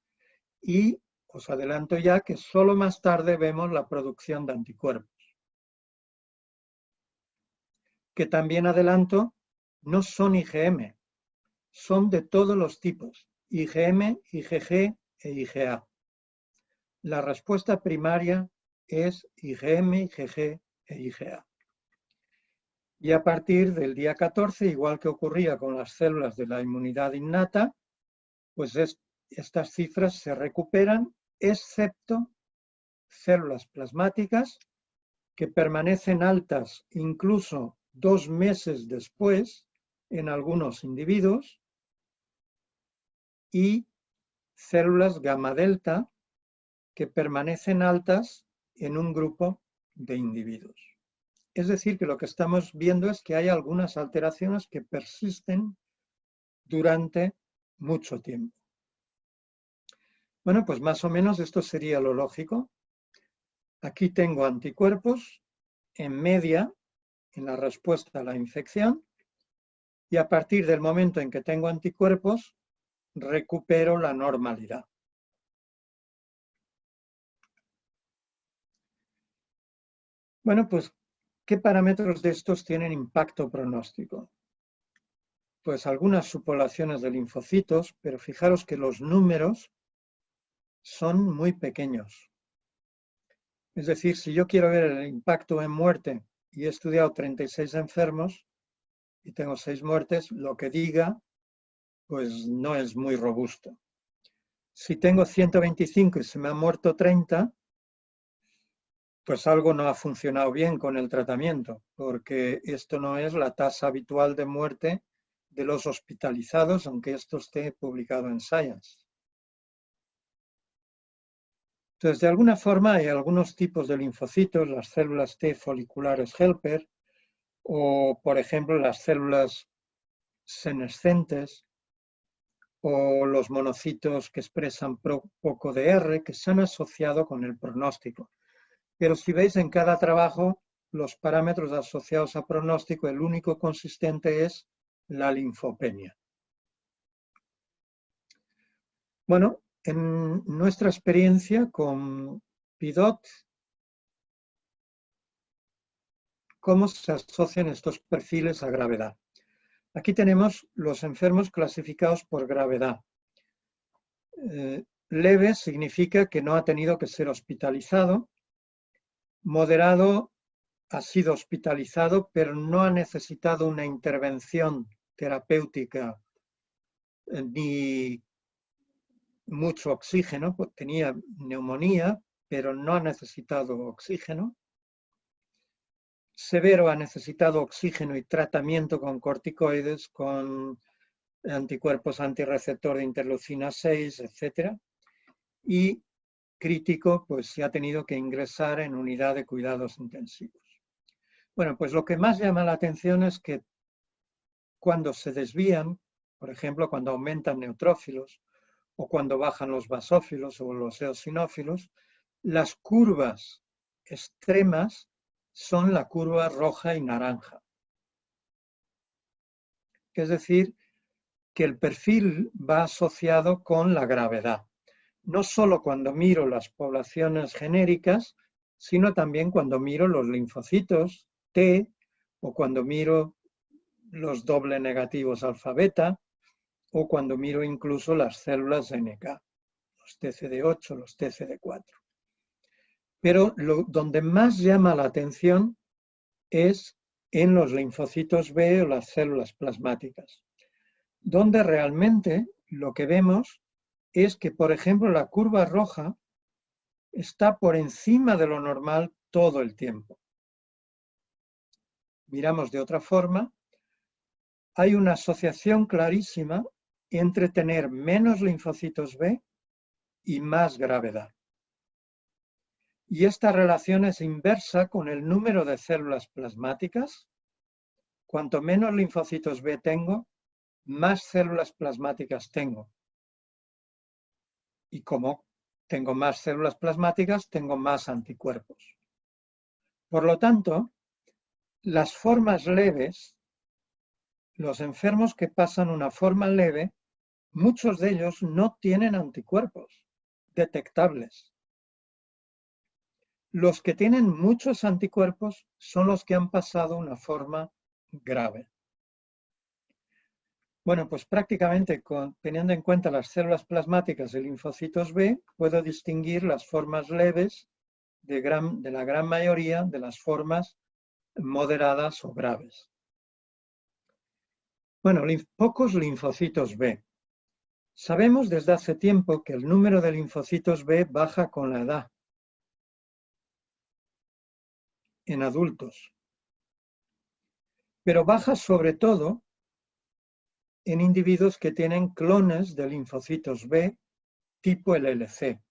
y os adelanto ya que solo más tarde vemos la producción de anticuerpos. Que también adelanto, no son IgM, son de todos los tipos, IgM, IgG e IgA. La respuesta primaria es IgM, IgG e IgA. Y a partir del día 14, igual que ocurría con las células de la inmunidad innata, pues estas cifras se recuperan, excepto células plasmáticas que permanecen altas incluso 2 meses después en algunos individuos, y células gamma delta que permanecen altas en un grupo de individuos. Es decir, que lo que estamos viendo es que hay algunas alteraciones que persisten durante mucho tiempo. Bueno, pues más o menos esto sería lo lógico. Aquí tengo anticuerpos en media en la respuesta a la infección y a partir del momento en que tengo anticuerpos recupero la normalidad. Bueno, pues, ¿qué parámetros de estos tienen impacto pronóstico? Pues algunas subpoblaciones de linfocitos, pero fijaros que los números son muy pequeños. Es decir, si yo quiero ver el impacto en muerte y he estudiado 36 enfermos y tengo 6 muertes, lo que diga pues no es muy robusto. Si tengo 125 y se me han muerto 30, pues algo no ha funcionado bien con el tratamiento, porque esto no es la tasa habitual de muerte de los hospitalizados, aunque esto esté publicado en Science. Entonces, de alguna forma hay algunos tipos de linfocitos, las células T foliculares helper, o por ejemplo las células senescentes, o los monocitos que expresan poco de R, que se han asociado con el pronóstico. Pero si veis en cada trabajo, los parámetros asociados a pronóstico, el único consistente es la linfopenia. Bueno, en nuestra experiencia con PIDOT, ¿cómo se asocian estos perfiles a gravedad? Aquí tenemos los enfermos clasificados por gravedad. Leve significa que no ha tenido que ser hospitalizado. Moderado ha sido hospitalizado, pero no ha necesitado una intervención terapéutica ni mucho oxígeno, tenía neumonía, pero no ha necesitado oxígeno. Severo ha necesitado oxígeno y tratamiento con corticoides, con anticuerpos antirreceptor de interleucina 6, etc. Y crítico, pues se ha tenido que ingresar en unidad de cuidados intensivos. Bueno, pues lo que más llama la atención es que cuando se desvían, por ejemplo, cuando aumentan neutrófilos o cuando bajan los basófilos o los eosinófilos, las curvas extremas son la curva roja y naranja. Es decir, que el perfil va asociado con la gravedad. No solo cuando miro las poblaciones genéricas, sino también cuando miro los linfocitos T o cuando miro los doble negativos alfa beta o cuando miro incluso las células NK, los TCD8, los TCD4. Pero donde más llama la atención es en los linfocitos B o las células plasmáticas, donde realmente lo que vemos es que, por ejemplo, la curva roja está por encima de lo normal todo el tiempo. Miramos de otra forma, hay una asociación clarísima entre tener menos linfocitos B y más gravedad. Y esta relación es inversa con el número de células plasmáticas. Cuanto menos linfocitos B tengo, más células plasmáticas tengo. Y como tengo más células plasmáticas, tengo más anticuerpos. Por lo tanto, las formas leves, los enfermos que pasan una forma leve, muchos de ellos no tienen anticuerpos detectables. Los que tienen muchos anticuerpos son los que han pasado una forma grave. Bueno, pues prácticamente teniendo en cuenta las células plasmáticas de linfocitos B, puedo distinguir las formas leves de la gran mayoría de las formas moderadas o graves. Bueno, pocos linfocitos B. Sabemos desde hace tiempo que el número de linfocitos B baja con la edad en adultos, pero baja sobre todo en individuos que tienen clones de linfocitos B tipo el LC.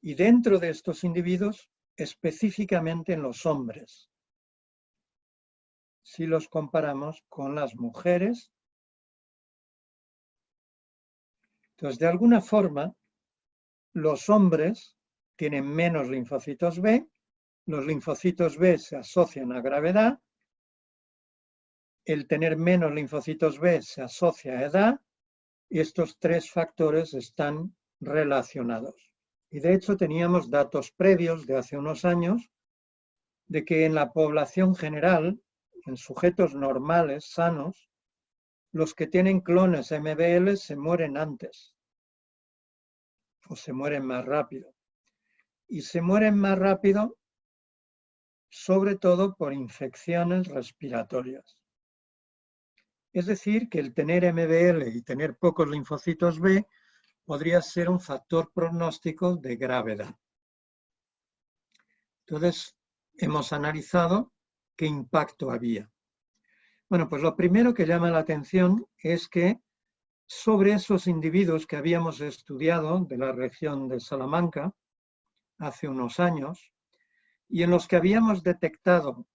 Y dentro de estos individuos, específicamente en los hombres, si los comparamos con las mujeres. Entonces, de alguna forma, los hombres tienen menos linfocitos B, los linfocitos B se asocian a gravedad, el tener menos linfocitos B se asocia a edad, y estos tres factores están relacionados. Y de hecho teníamos datos previos de hace unos años de que en la población general, en sujetos normales, sanos, los que tienen clones MBL se mueren antes o se mueren más rápido. Y se mueren más rápido sobre todo por infecciones respiratorias. Es decir, que el tener MBL y tener pocos linfocitos B podría ser un factor pronóstico de gravedad. Entonces, hemos analizado qué impacto había. Bueno, pues lo primero que llama la atención es que sobre esos individuos que habíamos estudiado de la región de Salamanca hace unos años y en los que habíamos detectado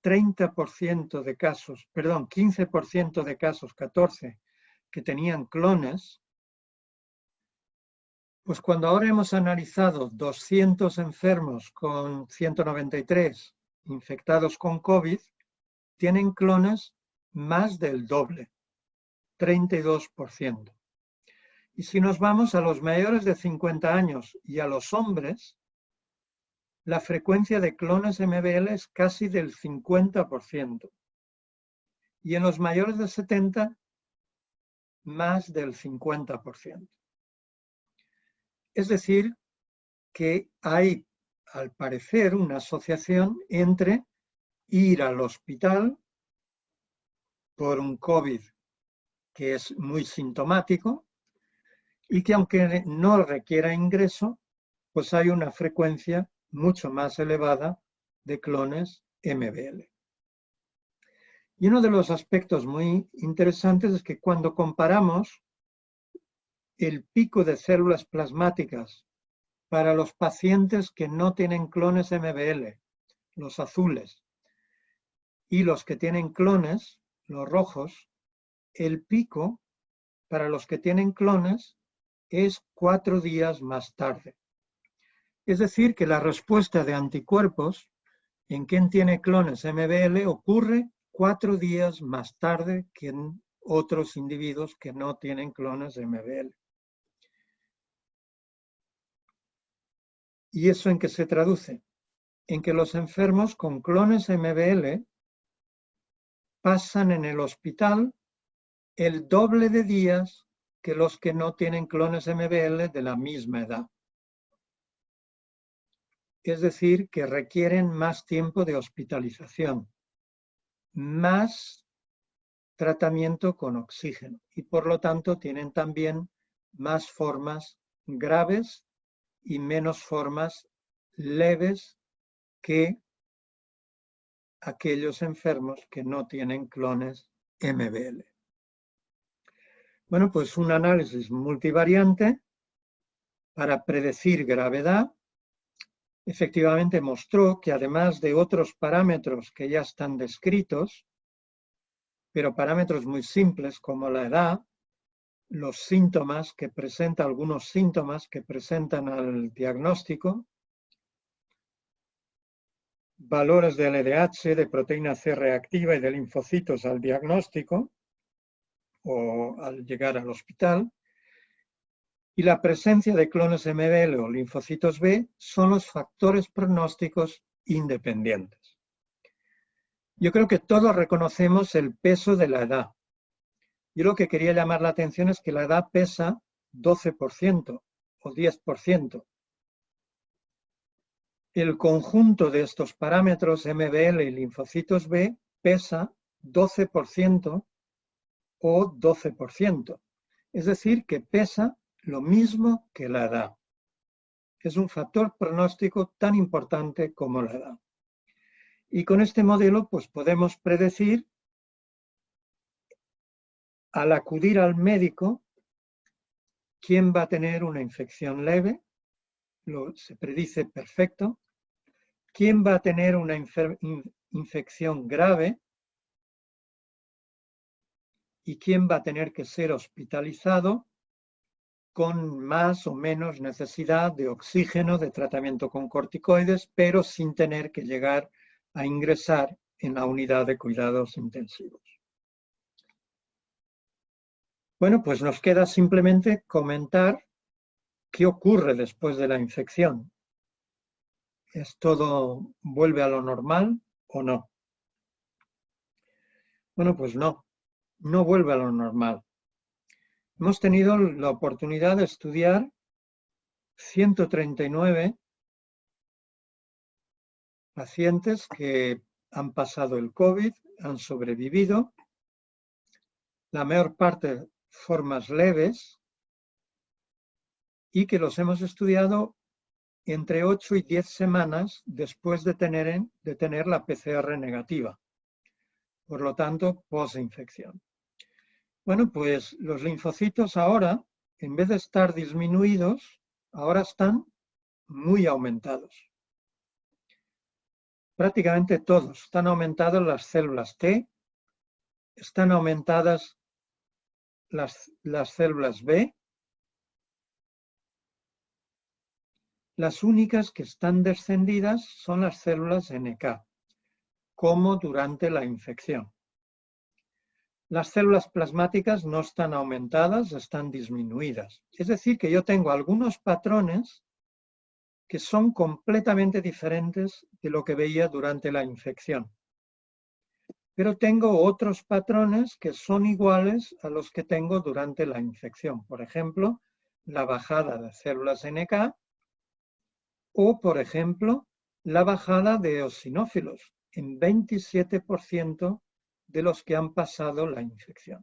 30% de casos, perdón, 15% de casos, 14, que tenían clones, pues cuando ahora hemos analizado 200 enfermos con 193 infectados con COVID, tienen clones más del doble, 32%. Y si nos vamos a los mayores de 50 años y a los hombres, la frecuencia de clones MBL es casi del 50%. Y en los mayores de 70, más del 50%. Es decir, que hay, al parecer, una asociación entre ir al hospital por un COVID que es muy sintomático y que aunque no requiera ingreso, pues hay una frecuencia mucho más elevada de clones MBL. Y uno de los aspectos muy interesantes es que cuando comparamos el pico de células plasmáticas para los pacientes que no tienen clones MBL, los azules, y los que tienen clones, los rojos, el pico para los que tienen clones es 4 días más tarde. Es decir, que la respuesta de anticuerpos en quien tiene clones MBL ocurre 4 días más tarde que en otros individuos que no tienen clones MBL. ¿Y eso en qué se traduce? En que los enfermos con clones MBL pasan en el hospital el doble de días que los que no tienen clones MBL de la misma edad. Es decir, que requieren más tiempo de hospitalización, más tratamiento con oxígeno y por lo tanto tienen también más formas graves y menos formas leves que aquellos enfermos que no tienen clones MBL. Bueno, pues un análisis multivariante para predecir gravedad efectivamente mostró que además de otros parámetros que ya están descritos, pero parámetros muy simples como la edad, los síntomas que presenta, algunos síntomas que presentan al diagnóstico, valores del LDH, de proteína C reactiva y de linfocitos al diagnóstico o al llegar al hospital. Y la presencia de clones MBL o linfocitos B son los factores pronósticos independientes. Yo creo que todos reconocemos el peso de la edad. Yo lo que quería llamar la atención es que la edad pesa 12% o 10%. El conjunto de estos parámetros MBL y linfocitos B pesa 12% o 12%. Es decir, que pesa lo mismo que la edad. Es un factor pronóstico tan importante como la edad. Y con este modelo, pues podemos predecir, al acudir al médico, quién va a tener una infección leve, se predice perfecto, quién va a tener una infección grave y quién va a tener que ser hospitalizado con más o menos necesidad de oxígeno, de tratamiento con corticoides, pero sin tener que llegar a ingresar en la unidad de cuidados intensivos. Bueno, pues nos queda simplemente comentar qué ocurre después de la infección. ¿Es todo vuelve a lo normal o no? Bueno, pues no vuelve a lo normal. Hemos tenido la oportunidad de estudiar 139 pacientes que han pasado el COVID, han sobrevivido, la mayor parte formas leves, y que los hemos estudiado entre 8 y 10 semanas después de tener la PCR negativa. Por lo tanto, posinfección. Bueno, pues los linfocitos ahora, en vez de estar disminuidos, ahora están muy aumentados. Prácticamente todos. Están aumentadas las células T, están aumentadas las células B. Las únicas que están descendidas son las células NK, como durante la infección. Las células plasmáticas no están aumentadas, están disminuidas. Es decir, que yo tengo algunos patrones que son completamente diferentes de lo que veía durante la infección. Pero tengo otros patrones que son iguales a los que tengo durante la infección. Por ejemplo, la bajada de células NK o, por ejemplo, la bajada de eosinófilos en 27% de los que han pasado la infección.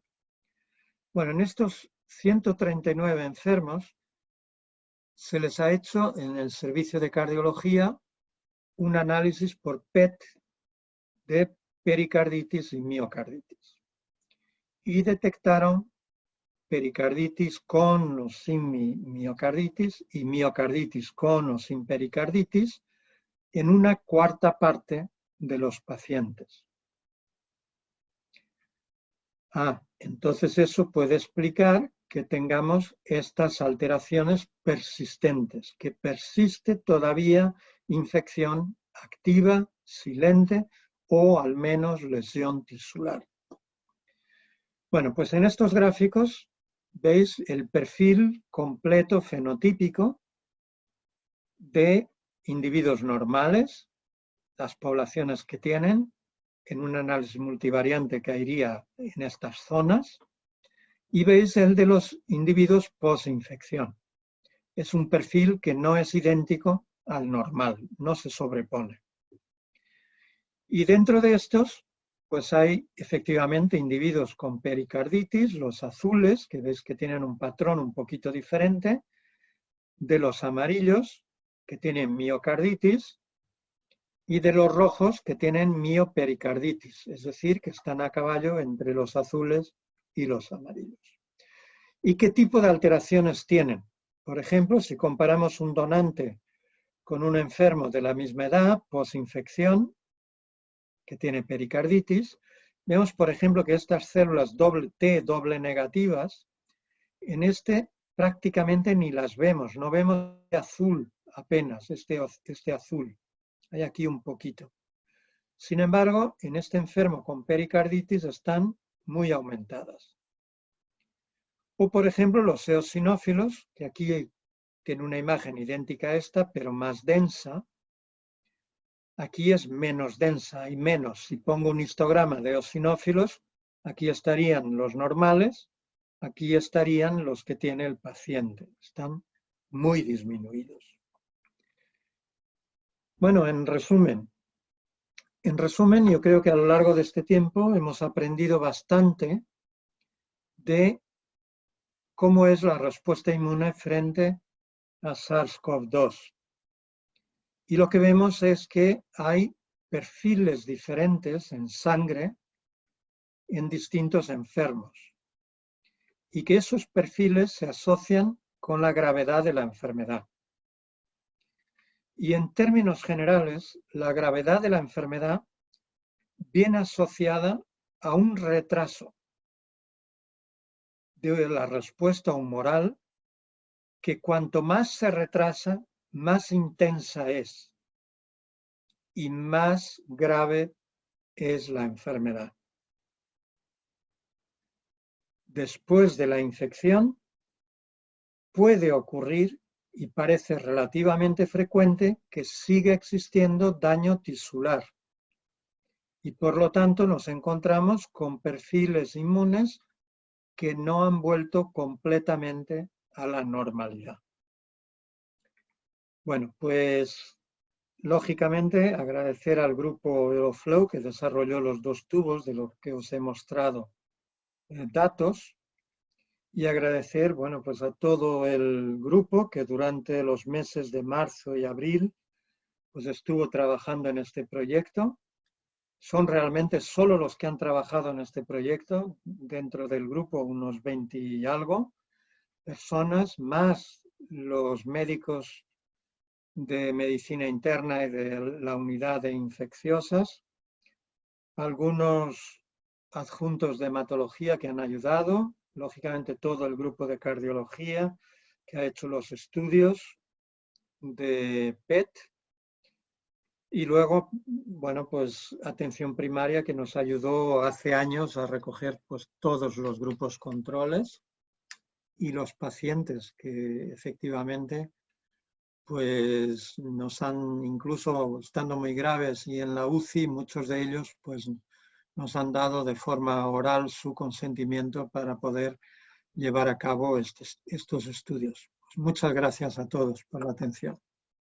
Bueno, en estos 139 enfermos se les ha hecho en el servicio de cardiología un análisis por PET de pericarditis y miocarditis. Y detectaron pericarditis con o sin miocarditis y miocarditis con o sin pericarditis en una cuarta parte de los pacientes. Entonces eso puede explicar que tengamos estas alteraciones persistentes, que persiste todavía infección activa, silente o al menos lesión tisular. Bueno, pues en estos gráficos veis el perfil completo fenotípico de individuos normales, las poblaciones que tienen, en un análisis multivariante que iría en estas zonas, y veis el de los individuos posinfección. Es un perfil que no es idéntico al normal, no se sobrepone. Y dentro de estos, pues hay efectivamente individuos con pericarditis, los azules, que veis que tienen un patrón un poquito diferente, de los amarillos, que tienen miocarditis, y de los rojos, que tienen miopericarditis, es decir, que están a caballo entre los azules y los amarillos. ¿Y qué tipo de alteraciones tienen? Por ejemplo, si comparamos un donante con un enfermo de la misma edad, posinfección, que tiene pericarditis, vemos, por ejemplo, que estas células T doble negativas, en este prácticamente ni las vemos, no vemos azul apenas, este azul. Hay aquí un poquito. Sin embargo, en este enfermo con pericarditis están muy aumentadas. O, por ejemplo, los eosinófilos, que aquí tiene una imagen idéntica a esta, pero más densa. Aquí es menos densa y menos. Si pongo un histograma de eosinófilos, aquí estarían los normales, aquí estarían los que tiene el paciente. Están muy disminuidos. Bueno, en resumen, yo creo que a lo largo de este tiempo hemos aprendido bastante de cómo es la respuesta inmune frente a SARS-CoV-2. Y lo que vemos es que hay perfiles diferentes en sangre en distintos enfermos y que esos perfiles se asocian con la gravedad de la enfermedad. Y en términos generales, la gravedad de la enfermedad viene asociada a un retraso de la respuesta humoral que cuanto más se retrasa, más intensa es y más grave es la enfermedad. Después de la infección, puede ocurrir, y parece relativamente frecuente, que sigue existiendo daño tisular. Y por lo tanto nos encontramos con perfiles inmunes que no han vuelto completamente a la normalidad. Bueno, pues lógicamente agradecer al grupo Euroflow que desarrolló los 2 tubos de los que os he mostrado datos. Y agradecer, bueno, pues a todo el grupo que durante los meses de marzo y abril pues estuvo trabajando en este proyecto. Son realmente solo los que han trabajado en este proyecto, dentro del grupo unos 20 y algo personas, más los médicos de medicina interna y de la unidad de infecciosas, algunos adjuntos de hematología que han ayudado, lógicamente todo el grupo de cardiología que ha hecho los estudios de PET y luego, bueno, pues atención primaria que nos ayudó hace años a recoger pues todos los grupos controles y los pacientes que efectivamente pues nos han, incluso estando muy graves y en la UCI, muchos de ellos pues nos han dado de forma oral su consentimiento para poder llevar a cabo estos estudios. Pues muchas gracias a todos por la atención.